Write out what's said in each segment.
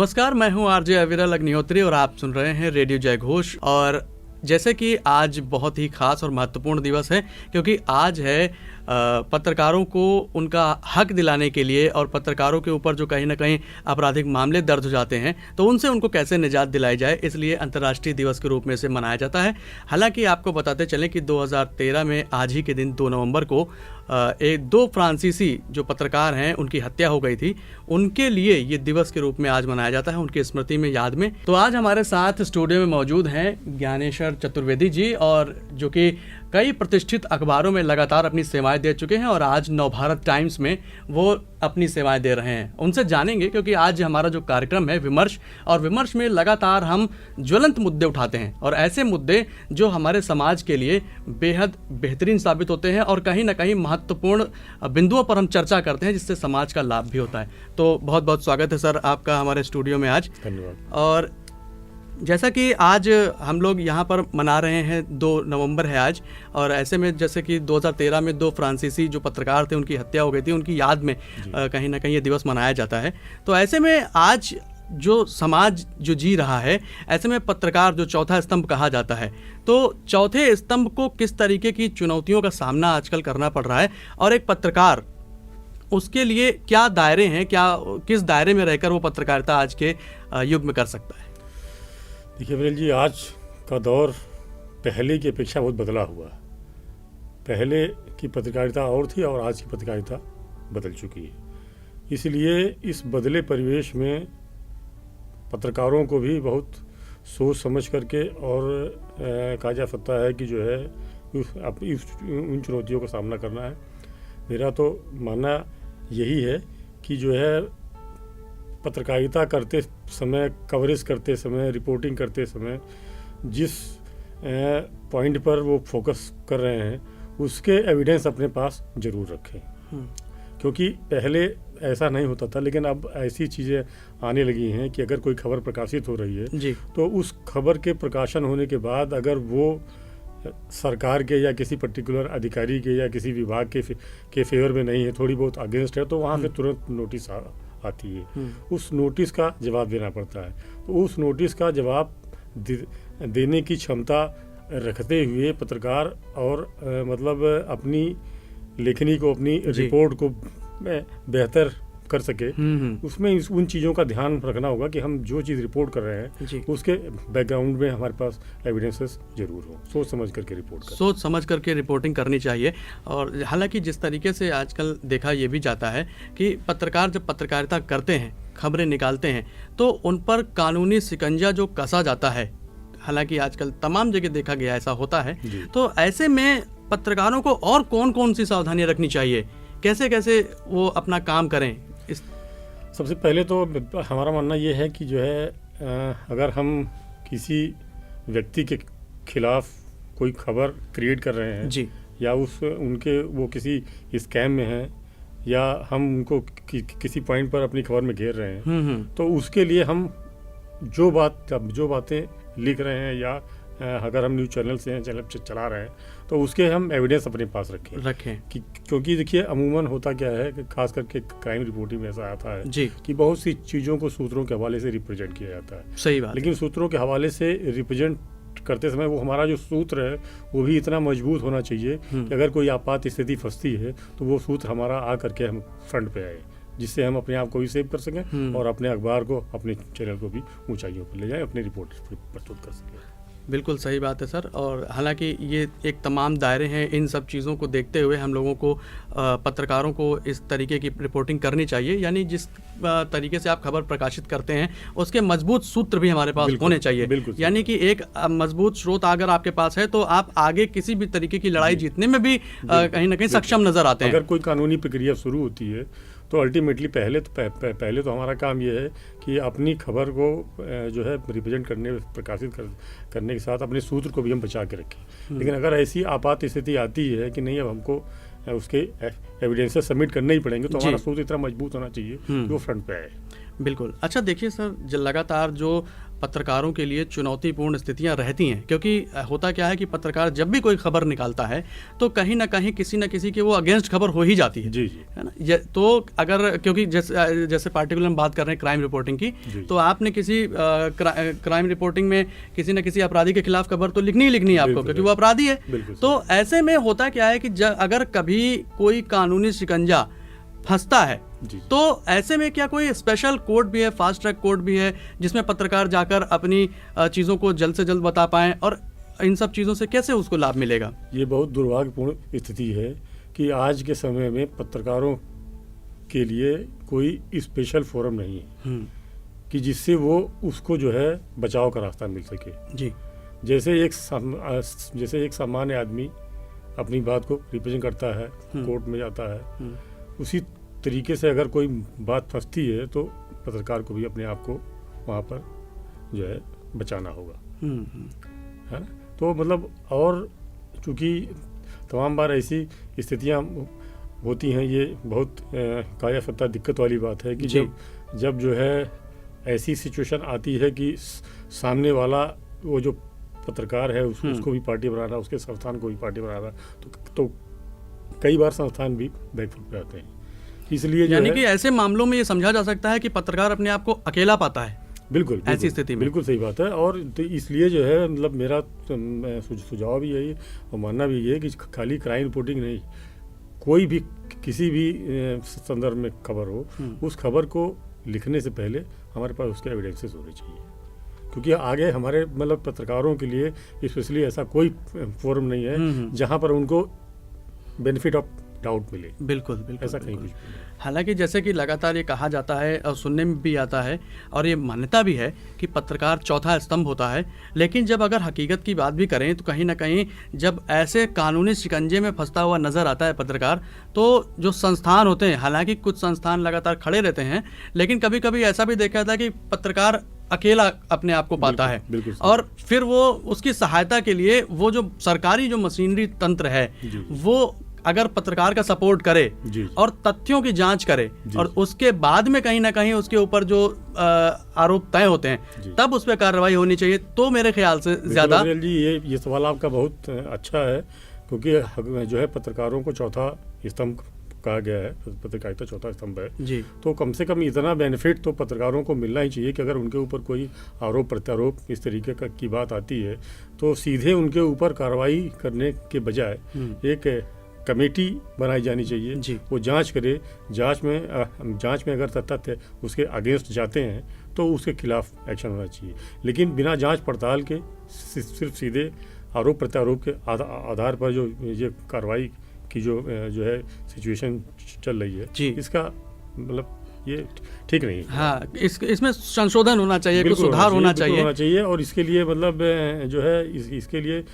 नमस्कार, मैं हूं आरजे अविरल अग्निहोत्री और आप सुन रहे हैं रेडियो जय घोष। और जैसे कि आज बहुत ही खास और महत्वपूर्ण दिवस है, क्योंकि आज है पत्रकारों को उनका हक दिलाने के लिए, और पत्रकारों के ऊपर जो कहीं ना कहीं आपराधिक मामले दर्ज हो जाते हैं तो उनसे उनको कैसे निजात दिलाई जाए, इसलिए अंतर्राष्ट्रीय दिवस के रूप में इसे मनाया जाता है। हालांकि आपको बताते चलें कि 2013 में आज ही के दिन 2 नवंबर को दो फ्रांसीसी जो पत्रकार हैं उनकी हत्या हो गई थी। उनके लिए ये दिवस के रूप में आज मनाया जाता है, उनकी स्मृति में, याद में। तो आज हमारे साथ स्टूडियो में मौजूद हैं ज्ञानेश्वर चतुर्वेदी जी, और जो कि कई प्रतिष्ठित अखबारों में लगातार अपनी सेवाएं दे चुके हैं और आज नवभारत टाइम्स में वो अपनी सेवाएं दे रहे हैं। उनसे जानेंगे, क्योंकि आज हमारा जो कार्यक्रम है विमर्श, और विमर्श में लगातार हम ज्वलंत मुद्दे उठाते हैं, और ऐसे मुद्दे जो हमारे समाज के लिए बेहद बेहतरीन साबित होते हैं और कहीं ना कहीं महत्वपूर्ण बिंदुओं पर हम चर्चा करते हैं, जिससे समाज का लाभ भी होता है। तो बहुत बहुत स्वागत है सर आपका हमारे स्टूडियो में आज। धन्यवाद। और जैसा कि आज हम लोग यहाँ पर मना रहे हैं, 2 नवंबर है आज, और ऐसे में जैसे कि 2013 में 2 फ्रांसीसी जो पत्रकार थे उनकी हत्या हो गई थी, उनकी याद में कहीं ना कहीं ये दिवस मनाया जाता है। तो ऐसे में आज जो समाज जो जी रहा है, ऐसे में पत्रकार जो चौथा स्तंभ कहा जाता है, तो चौथे स्तंभ को किस तरीके की चुनौतियों का सामना आजकल करना पड़ रहा है, और एक पत्रकार उसके लिए क्या दायरे हैं, किस दायरे में रहकर वो पत्रकारिता आज के युग में कर सकता है? देखिए विरल जी, आज का दौर पहले की अपेक्षा बहुत बदला हुआ है। पहले की पत्रकारिता और थी और आज की पत्रकारिता बदल चुकी है। इसलिए इस बदले परिवेश में पत्रकारों को भी बहुत सोच समझ करके और कहा जा सकता है कि जो है उन चुनौतियों का सामना करना है। मेरा तो मानना यही है कि जो है पत्रकारिता करते समय, कवरेज करते समय, रिपोर्टिंग करते समय जिस पॉइंट पर वो फोकस कर रहे हैं उसके एविडेंस अपने पास ज़रूर रखें। क्योंकि पहले ऐसा नहीं होता था, लेकिन अब ऐसी चीज़ें आने लगी हैं कि अगर कोई खबर प्रकाशित हो रही है जी, तो उस खबर के प्रकाशन होने के बाद अगर वो सरकार के या किसी पर्टिकुलर अधिकारी के या किसी विभाग के फेवर में नहीं है, थोड़ी बहुत अगेंस्ट है, तो वहाँ से तुरंत नोटिस आती है। उस नोटिस का जवाब देना पड़ता है। तो उस नोटिस का जवाब देने की क्षमता रखते हुए पत्रकार और मतलब अपनी लेखनी को, अपनी रिपोर्ट को बेहतर कर सके, उसमें उन चीज़ों का ध्यान रखना होगा कि हम जो चीज़ रिपोर्ट कर रहे हैं उसके बैकग्राउंड में हमारे पास एविडेंसेस जरूर हो। सोच समझ करके रिपोर्टिंग करनी चाहिए। और हालांकि जिस तरीके से आजकल देखा ये भी जाता है कि पत्रकार जब पत्रकारिता करते हैं, खबरें निकालते हैं, तो उन पर कानूनी शिकंजा जो कसा जाता है, हालांकि आजकल तमाम जगह देखा गया ऐसा होता है। तो ऐसे में पत्रकारों को और कौन कौन सी सावधानियां रखनी चाहिए, कैसे कैसे वो अपना काम करें? सबसे पहले तो हमारा मानना ये है कि जो है अगर हम किसी व्यक्ति के खिलाफ कोई खबर क्रिएट कर रहे हैं जी, या वो किसी स्कैम में हैं, या हम उनको किसी पॉइंट पर अपनी खबर में घेर रहे हैं, तो उसके लिए हम जो बातें लिख रहे हैं या अगर हम न्यूज़ चैनल चला रहे हैं तो उसके हम एविडेंस अपने पास रखें। क्योंकि देखिए अमूमन होता क्या है कि खास करके क्राइम रिपोर्टिंग में ऐसा आता है जी, कि बहुत सी चीज़ों को सूत्रों के हवाले से रिप्रेजेंट किया जाता है। सही बात। लेकिन सूत्रों के हवाले से रिप्रेजेंट करते समय वो हमारा जो सूत्र है वो भी इतना मजबूत होना चाहिए कि अगर कोई आपात स्थिति फंसती है तो वो सूत्र हमारा आ करके हम फ्रंट पे आए, जिससे हम अपने आप को भी सेव कर सकें और अपने अखबार को, अपने चैनल को भी ऊंचाइयों पर ले जाएं, अपनी रिपोर्ट प्रस्तुत कर सकें। बिल्कुल सही बात है सर। और हालांकि ये एक तमाम दायरे हैं, इन सब चीज़ों को देखते हुए हम लोगों को पत्रकारों को इस तरीके की रिपोर्टिंग करनी चाहिए। यानी जिस तरीके से आप खबर प्रकाशित करते हैं उसके मजबूत सूत्र भी हमारे पास होने चाहिए। यानी कि एक मजबूत स्रोत अगर आपके पास है तो आप आगे किसी भी तरीके की लड़ाई जीतने में भी कहीं ना कहीं सक्षम नजर आते हैं। अगर कोई कानूनी प्रक्रिया शुरू होती है तो अल्टीमेटली पहले तो हमारा काम ये है कि अपनी खबर को जो है रिप्रेजेंट प्रकाशित करने के साथ अपने सूत्र को भी हम बचा के रखें। लेकिन अगर ऐसी आपात स्थिति आती है कि नहीं अब हमको उसके एविडेंसेस सबमिट करने ही पड़ेंगे, तो हमारा सूत्र इतना मजबूत होना चाहिए कि वो फ्रंट पे आए। बिल्कुल। अच्छा देखिए सर, लगातार जो पत्रकारों के लिए चुनौतीपूर्ण स्थितियां रहती हैं, क्योंकि होता क्या है कि पत्रकार जब भी कोई खबर निकालता है तो कहीं ना कहीं किसी न किसी के वो अगेंस्ट खबर हो ही जाती है। जी जी। है ना। तो अगर क्योंकि जैसे पार्टिकुलर हम बात कर रहे हैं क्राइम रिपोर्टिंग की, तो आपने किसी क्राइम रिपोर्टिंग में किसी न किसी अपराधी के खिलाफ खबर तो लिखनी ही लिखनी है आपको, क्योंकि वो अपराधी है। तो ऐसे में होता क्या है कि अगर कभी कोई कानूनी शिकंजा फंसता है तो ऐसे में क्या कोई स्पेशल कोर्ट भी है, फास्ट ट्रैक कोर्ट भी है, जिसमें पत्रकार जाकर अपनी चीज़ों को जल्द से जल्द बता पाएं, और इन सब चीज़ों से कैसे उसको लाभ मिलेगा? ये बहुत दुर्भाग्यपूर्ण स्थिति है कि आज के समय में पत्रकारों के लिए कोई स्पेशल फोरम नहीं है कि जिससे वो उसको जो है बचाव का रास्ता मिल सके। जी। जैसे एक सामान्य आदमी अपनी बात को रिप्रेजेंट करता है, कोर्ट में जाता है, उसी तरीके से अगर कोई बात फंसती है तो पत्रकार को भी अपने आप को वहाँ पर जो है बचाना होगा, है ना। तो मतलब, और चूँकि तमाम बार ऐसी स्थितियाँ होती हैं, ये बहुत काया फत्ता दिक्कत वाली बात है कि जब जो है ऐसी सिचुएशन आती है कि सामने वाला वो जो पत्रकार है उसको भी पार्टी बना रहा है, उसके संस्थान को भी पार्टी बना रहा है, तो कई बार संस्थान भी बैकफुट पे आते हैं। इसलिए यानी कि ऐसे मामलों में ये समझा जा सकता है कि पत्रकार अपने आप को अकेला पाता है। बिल्कुल ऐसी स्थिति में बिल्कुल सही बात है। और तो इसलिए जो है मतलब मेरा सुझाव भी यही और मानना भी ये है कि खाली क्राइम रिपोर्टिंग नहीं, कोई भी किसी भी संदर्भ में खबर हो, उस खबर को लिखने से पहले हमारे पास उसके एविडेंसेस होने चाहिए, क्योंकि आगे हमारे मतलब पत्रकारों के लिए स्पेशली ऐसा कोई फोरम नहीं है जहाँ पर उनको बेनिफिट ऑफ डाउट मिले। बिल्कुल ऐसा कहीं कुछ। हालांकि जैसे कि लगातार ये कहा जाता है और सुनने में भी आता है और ये मान्यता भी है कि पत्रकार चौथा स्तंभ होता है, लेकिन जब अगर हकीकत की बात भी करें तो कहीं ना कहीं जब ऐसे कानूनी शिकंजे में फंसता हुआ नज़र आता है पत्रकार, तो जो संस्थान होते हैं, हालांकि कुछ संस्थान लगातार खड़े रहते हैं, लेकिन कभी कभी ऐसा भी देखा जाता है कि पत्रकार अकेला अपने आप को पाता है, और फिर वो उसकी सहायता के लिए वो जो सरकारी जो मशीनरी तंत्र है वो अगर पत्रकार का सपोर्ट करे और तथ्यों की जांच करे और उसके बाद में कहीं ना कहीं उसके ऊपर जो आरोप तय होते हैं तब उस पर कार्रवाई होनी चाहिए, तो मेरे ख्याल से ज्यादा। जी ये सवाल आपका बहुत अच्छा है, क्योंकि जो है पत्रकारों को चौथा स्तंभ कहा गया है, पत्रकारिता चौथा स्तंभ है जी। तो कम से कम इतना बेनिफिट तो पत्रकारों को मिलना ही चाहिए कि अगर उनके ऊपर कोई आरोप प्रत्यारोप इस तरीके की बात आती है तो सीधे उनके ऊपर कार्रवाई करने के बजाय एक कमेटी बनाई जानी चाहिए, वो जांच करे, जांच में अगर तथ्य उसके अगेंस्ट जाते हैं तो उसके खिलाफ एक्शन होना चाहिए, लेकिन बिना जांच पड़ताल के सिर्फ सीधे आरोप प्रत्यारोप के आधार पर जो ये कार्रवाई की जो है सिचुएशन चल रही है, इसका मतलब ये ठीक नहीं है। हाँ, इसमें संशोधन होना चाहिए, कुछ सुधार होना चाहिए और इसके लिए मतलब जो है इसके लिए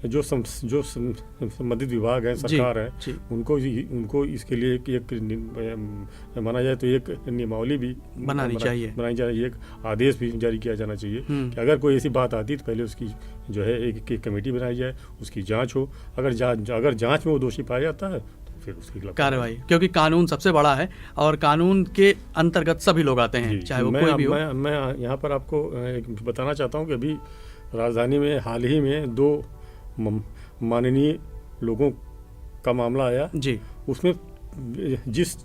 जो संबंधित विभाग है, सरकार है, उनको इसके लिए एक माना जाए तो एक नियमावली भी बनानी चाहिए, एक आदेश भी जारी किया जाना चाहिए कि अगर कोई ऐसी बात आती तो पहले उसकी जो है एक कमेटी बनाई जाए, उसकी जांच हो, अगर जांच में वो दोषी पाया जाता है तो फिर उसकी कार्रवाई, क्योंकि कानून सबसे बड़ा है और कानून के अंतर्गत सभी लोग आते हैं, चाहे वो कोई भी हो। मैं यहाँ पर आपको बताना चाहता हूँ कि अभी राजधानी में हाल ही में 2 माननीय लोगों का मामला आया जी, उसमें जिस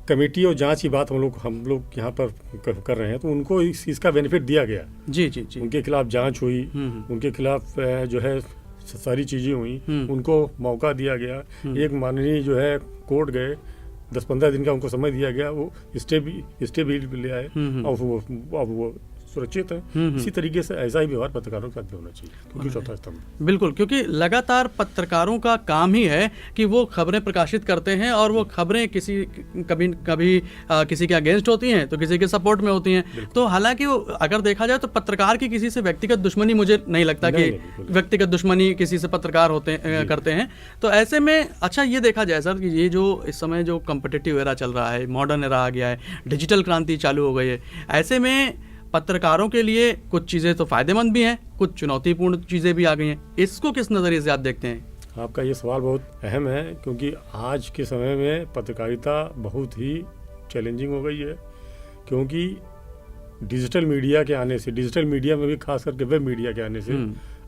कमेटी और जांच की बात हम लोग यहाँ पर कर रहे हैं तो उनको इसका बेनिफिट दिया गया जी जी जी। उनके खिलाफ जांच हुई, उनके खिलाफ जो है सारी चीज़ें हुई, उनको मौका दिया गया, एक माननीय जो है कोर्ट गए, 10-15 दिन का उनको समय दिया गया, वो स्टे भी ले आए और वो सुरक्षित है। इसी तरीके से ऐसा ही व्यवहार पत्रकारों के साथ भी होना चाहिए, क्योंकि चौथा स्तंभ। बिल्कुल, क्योंकि लगातार पत्रकारों का काम ही है कि वो खबरें प्रकाशित करते हैं और वो खबरें कभी किसी के अगेंस्ट होती हैं तो किसी के सपोर्ट में होती हैं। तो हालांकि अगर देखा जाए तो पत्रकार की किसी से व्यक्तिगत दुश्मनी मुझे नहीं लगता कि व्यक्तिगत दुश्मनी किसी से पत्रकार करते हैं। तो ऐसे में अच्छा ये देखा जाए सर कि ये जो इस समय जो कॉम्पिटिटिव एरा चल रहा है, मॉडर्न एरा आ गया है, डिजिटल क्रांति चालू हो गई है, ऐसे में पत्रकारों के लिए कुछ चीज़ें तो फ़ायदेमंद भी हैं, कुछ चुनौतीपूर्ण चीज़ें भी आ गई हैं। इसको किस नज़रिए से आप देखते हैं? आपका ये सवाल बहुत अहम है, क्योंकि आज के समय में पत्रकारिता बहुत ही चैलेंजिंग हो गई है, क्योंकि डिजिटल मीडिया के आने से, डिजिटल मीडिया में भी खास करके वेब मीडिया के आने से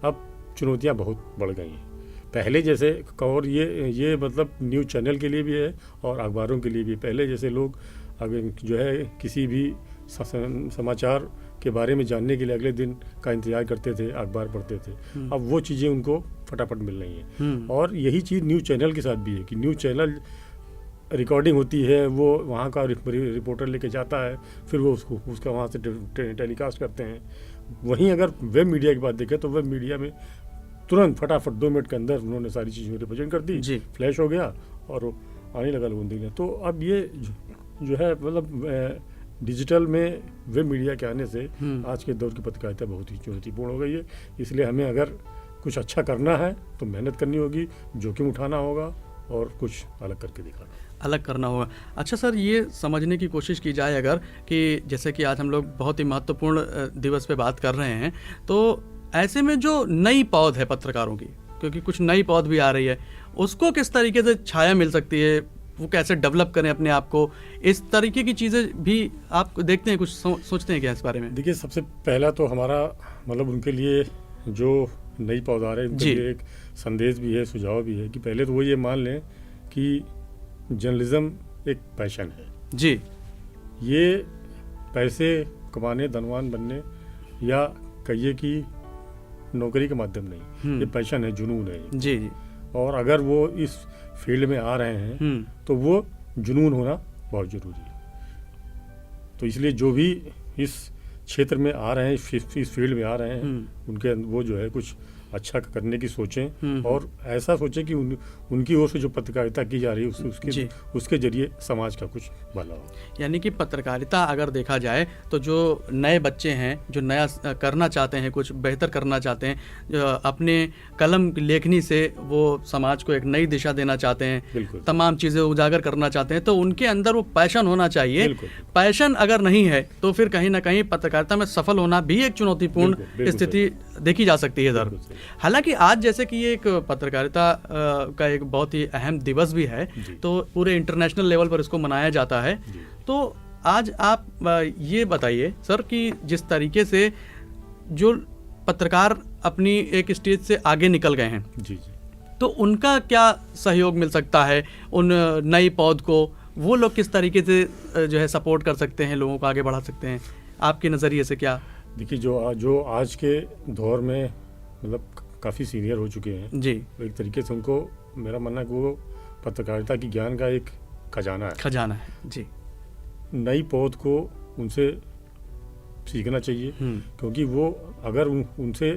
अब चुनौतियां बहुत बढ़ गई हैं। पहले जैसे, और ये मतलब न्यूज़ चैनल के लिए भी है और अखबारों के लिए भी। पहले जैसे लोग अगर जो है किसी भी समाचार के बारे में जानने के लिए अगले दिन का इंतजार करते थे, अखबार पढ़ते थे। अब वो चीज़ें उनको फटाफट मिल रही हैं। और यही चीज़ न्यूज़ चैनल के साथ भी है कि न्यूज़ चैनल रिकॉर्डिंग होती है, वो वहाँ का रिपोर्टर लेके जाता है, फिर वो उसका वहाँ से टेलीकास्ट करते हैं। वहीं अगर वेब मीडिया की बात देखें तो वेब मीडिया में तुरंत फटाफट 2 मिनट के अंदर उन्होंने सारी चीज़ें रिप्रेजेंट कर दी, फ्लैश हो गया और आने लगा लोगों के लिए। तो अब ये जो है मतलब डिजिटल में वेब मीडिया के आने से आज के दौर की पत्रकारिता बहुत ही चुनौतीपूर्ण हो गई है। इसलिए हमें अगर कुछ अच्छा करना है तो मेहनत करनी होगी, जोखिम उठाना होगा और कुछ अलग करके दिखाना, अलग करना होगा। अच्छा सर, ये समझने की कोशिश की जाए अगर कि जैसे कि आज हम लोग बहुत ही महत्वपूर्ण दिवस पे बात कर रहे हैं, तो ऐसे में जो नई पौध है पत्रकारों की, क्योंकि कुछ नई पौध भी आ रही है, उसको किस तरीके से छाया मिल सकती है, वो कैसे डेवलप करें अपने आप को, इस तरीके की चीज़ें भी आप देखते हैं, कुछ सोचते हैं क्या इस बारे में? देखिए, सबसे पहला तो हमारा मतलब उनके लिए जो नई पौध आ रहे हैं उनके लिए एक संदेश भी है, सुझाव भी है कि पहले तो वो ये मान लें कि जर्नलिज्म एक पैशन है जी। ये पैसे कमाने, धनवान बनने या कहिए कि नौकरी के माध्यम नहीं, ये पैशन है, जुनून है जी जी। और अगर वो इस फील्ड में आ रहे हैं तो वो जुनून होना बहुत ज़रूरी है। तो इसलिए जो भी इस क्षेत्र में आ रहे हैं, इस फील्ड में आ रहे हैं, उनके वो जो है कुछ अच्छा करने की सोचें और ऐसा सोचें कि उनकी ओर से जो पत्रकारिता की जा रही है उसके जरिए समाज का कुछ भला हो। यानी कि पत्रकारिता अगर देखा जाए तो जो नए बच्चे हैं, जो नया करना चाहते हैं, कुछ बेहतर करना चाहते हैं, अपने कलम लेखनी से वो समाज को एक नई दिशा देना चाहते हैं, तमाम चीज़ें उजागर करना चाहते हैं, तो उनके अंदर वो पैशन होना चाहिए। पैशन अगर नहीं है तो फिर कहीं ना कहीं पत्रकारिता में सफल होना भी एक चुनौतीपूर्ण स्थिति देखी जा सकती है सर। हालांकि आज जैसे कि ये एक पत्रकारिता का एक बहुत ही अहम दिवस भी है, तो पूरे इंटरनेशनल लेवल पर इसको मनाया जाता है। तो आज आप ये बताइए सर कि जिस तरीके से जो पत्रकार अपनी एक स्टेज से आगे निकल गए हैं जी, तो उनका क्या सहयोग मिल सकता है उन नई पौध को? वो लोग किस तरीके से जो है सपोर्ट कर सकते हैं, लोगों को आगे बढ़ा सकते हैं, आपके नज़रिए से क्या? देखिए, जो आज के दौर में मतलब काफ़ी सीनियर हो चुके हैं जी, एक तरीके से उनको मेरा मानना है कि वो पत्रकारिता की ज्ञान का एक खजाना है जी। नई पौध को उनसे सीखना चाहिए क्योंकि वो अगर उनसे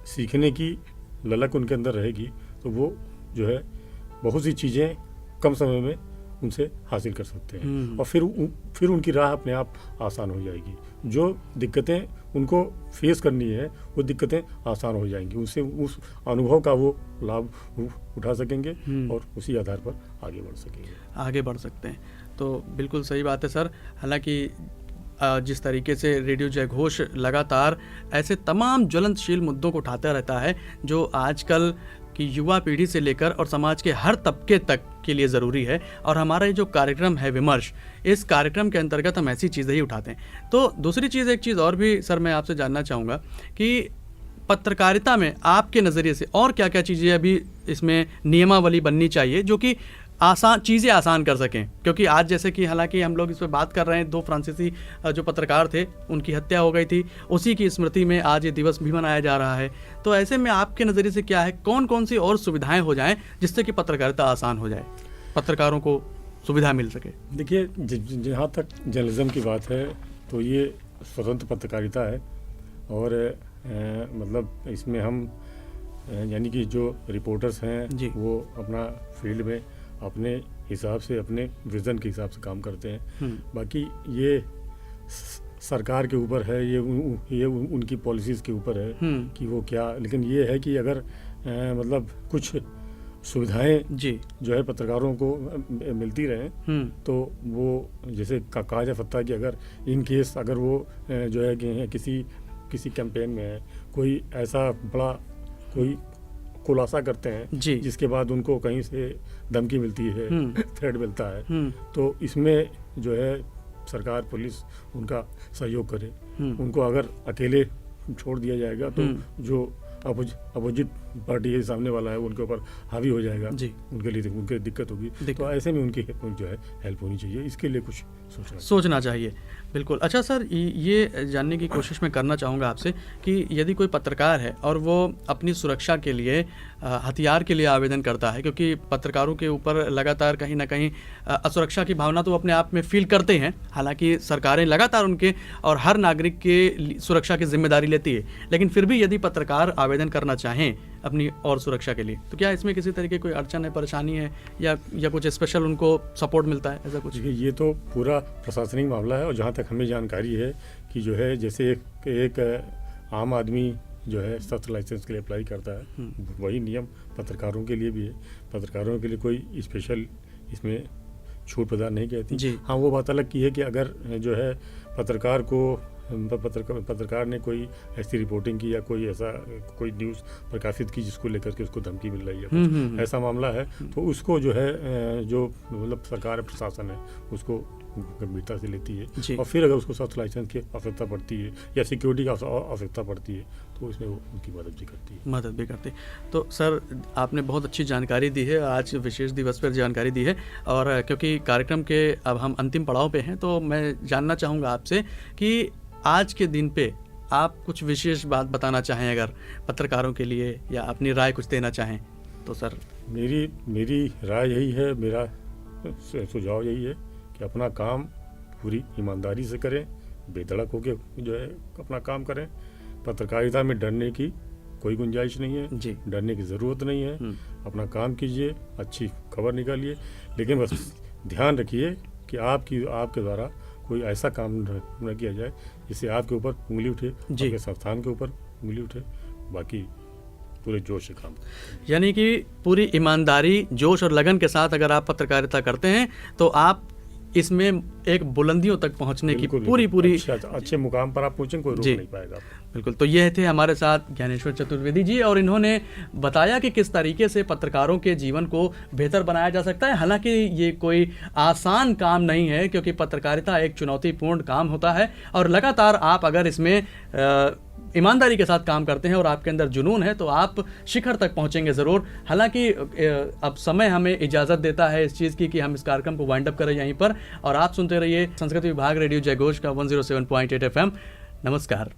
सीखने की ललक उनके अंदर रहेगी तो वो जो है बहुत सी चीज़ें कम समय में उनसे हासिल कर सकते हैं और फिर उनकी राह अपने आप आसान हो जाएगी। जो दिक्कतें उनको फेस करनी है वो दिक्कतें आसान हो जाएंगी, उनसे उस अनुभव का वो लाभ उठा सकेंगे और उसी आधार पर आगे बढ़ सकते हैं। तो बिल्कुल सही बात है सर। हालांकि जिस तरीके से रेडियो जय घोष लगातार ऐसे तमाम ज्वलंतशील मुद्दों को उठाता रहता है जो आजकल की युवा पीढ़ी से लेकर और समाज के हर तबके तक के लिए ज़रूरी है, और हमारा ये जो कार्यक्रम है विमर्श, इस कार्यक्रम के अंतर्गत हम ऐसी चीज़ें ही उठाते हैं। तो दूसरी चीज़, एक चीज़ और भी सर मैं आपसे जानना चाहूँगा कि पत्रकारिता में आपके नज़रिए से और क्या क्या चीज़ें अभी इसमें नियमावली बननी चाहिए जो कि चीज़ें आसान कर सकें? क्योंकि आज जैसे कि हालांकि हम लोग इस पर बात कर रहे हैं, 2 फ्रांसीसी जो पत्रकार थे उनकी हत्या हो गई थी, उसी की स्मृति में आज ये दिवस भी मनाया जा रहा है। तो ऐसे में आपके नज़रिए से क्या है, कौन कौन सी और सुविधाएं हो जाएं जिससे कि पत्रकारिता आसान हो जाए, पत्रकारों को सुविधा मिल सके? देखिए, जहाँ तक जर्नलिज्म की बात है तो ये स्वतंत्र पत्रकारिता है और मतलब इसमें हम यानी कि जो रिपोर्टर्स हैं वो अपना फील्ड में अपने हिसाब से, अपने विज़न के हिसाब से काम करते हैं। बाकी ये सरकार के ऊपर है, ये उनकी पॉलिसीज़ के ऊपर है कि वो क्या, लेकिन ये है कि अगर मतलब कुछ सुविधाएं जो है पत्रकारों को मिलती रहें तो वो जैसे कहा जा सकता है कि अगर इन केस अगर वो जो है कि किसी कैंपेन में है, कोई ऐसा बड़ा कोई खुलासा करते हैं जिसके बाद उनको कहीं से धमकी मिलती है, थ्रेट मिलता है, तो इसमें जो है सरकार पुलिस उनका सहयोग करे। उनको अगर अकेले छोड़ दिया जाएगा तो जो अपोजिट पार्टी है, सामने वाला है, उनके ऊपर हावी हो जाएगा, उनके लिए उनके दिक्कत होगी। तो ऐसे में उनकी जो है हेल्प होनी चाहिए, इसके लिए कुछ सोचना चाहिए। बिल्कुल। अच्छा सर, ये जानने की कोशिश मैं करना चाहूँगा आपसे कि यदि कोई पत्रकार है और वो अपनी सुरक्षा के लिए हथियार के लिए आवेदन करता है, क्योंकि पत्रकारों के ऊपर लगातार कहीं ना कहीं असुरक्षा की भावना तो अपने आप में फील करते हैं, हालांकि सरकारें लगातार उनके और हर नागरिक के सुरक्षा की जिम्मेदारी लेती है, लेकिन फिर भी यदि पत्रकार आवेदन करना चाहें अपनी और सुरक्षा के लिए, तो क्या इसमें किसी तरीके कोई अड़चन है, परेशानी है, या कुछ स्पेशल उनको सपोर्ट मिलता है, ऐसा कुछ? ये तो पूरा प्रशासनिक मामला है, और जहाँ तक हमें जानकारी है कि जो है जैसे एक आम आदमी जो है सख्त लाइसेंस के लिए अप्लाई करता है, वही नियम पत्रकारों के लिए भी है। पत्रकारों के लिए कोई स्पेशल इसमें छूट प्रदान नहीं कहती। हाँ, वो बात अलग की है कि अगर जो है पत्रकार ने कोई ऐसी रिपोर्टिंग की या कोई न्यूज़ प्रकाशित की जिसको लेकर के उसको धमकी मिल रही है, ऐसा मामला है, तो उसको जो है जो मतलब सरकार प्रशासन है उसको गंभीरता से लेती है। और फिर अगर उसको सख्त लाइसेंस की आवश्यकता पड़ती है या सिक्योरिटी की आवश्यकता पड़ती है तो उसमें वो उनकी मदद भी करती है। तो सर, आपने बहुत अच्छी जानकारी दी है, आज विशेष दिवस पर जानकारी दी है, और क्योंकि कार्यक्रम के अब हम अंतिम पड़ाव पे हैं, तो मैं जानना चाहूँगा आपसे कि आज के दिन पे आप कुछ विशेष बात बताना चाहें अगर पत्रकारों के लिए, या अपनी राय कुछ देना चाहें तो सर। मेरी राय यही है, मेरा सुझाव यही है कि अपना काम पूरी ईमानदारी से करें, बेधड़क होकर जो है अपना काम करें। पत्रकारिता में डरने की कोई गुंजाइश नहीं है, डरने की ज़रूरत नहीं है। अपना काम कीजिए, अच्छी खबर निकालिए, लेकिन बस ध्यान रखिए कि आपके द्वारा कोई ऐसा काम न किया जाए जिससे आपके ऊपर उंगली उठे, आपके संस्थान के ऊपर उंगली उठे। बाकी पूरे जोश से काम, यानी कि पूरी ईमानदारी, जोश और लगन के साथ अगर आप पत्रकारिता करते हैं तो आप इसमें एक बुलंदियों तक पहुंचने की पूरी अच्छे मुकाम पर आप पहुंचेंगे, कोई रोक नहीं पाएगा। बिल्कुल। तो ये थे हमारे साथ ज्ञानेश्वर चतुर्वेदी जी, और इन्होंने बताया कि किस तरीके से पत्रकारों के जीवन को बेहतर बनाया जा सकता है। हालांकि ये कोई आसान काम नहीं है, क्योंकि पत्रकारिता एक चुनौतीपूर्ण काम होता है, और लगातार आप अगर इसमें ईमानदारी के साथ काम करते हैं और आपके अंदर जुनून है तो आप शिखर तक पहुंचेंगे ज़रूर। हालांकि अब समय हमें इजाज़त देता है इस चीज़ की कि हम इस कार्यक्रम को वाइंड अप करें यहीं पर, और आप सुनते रहिए संस्कृति विभाग रेडियो जयघोष का 107.8 FM। नमस्कार।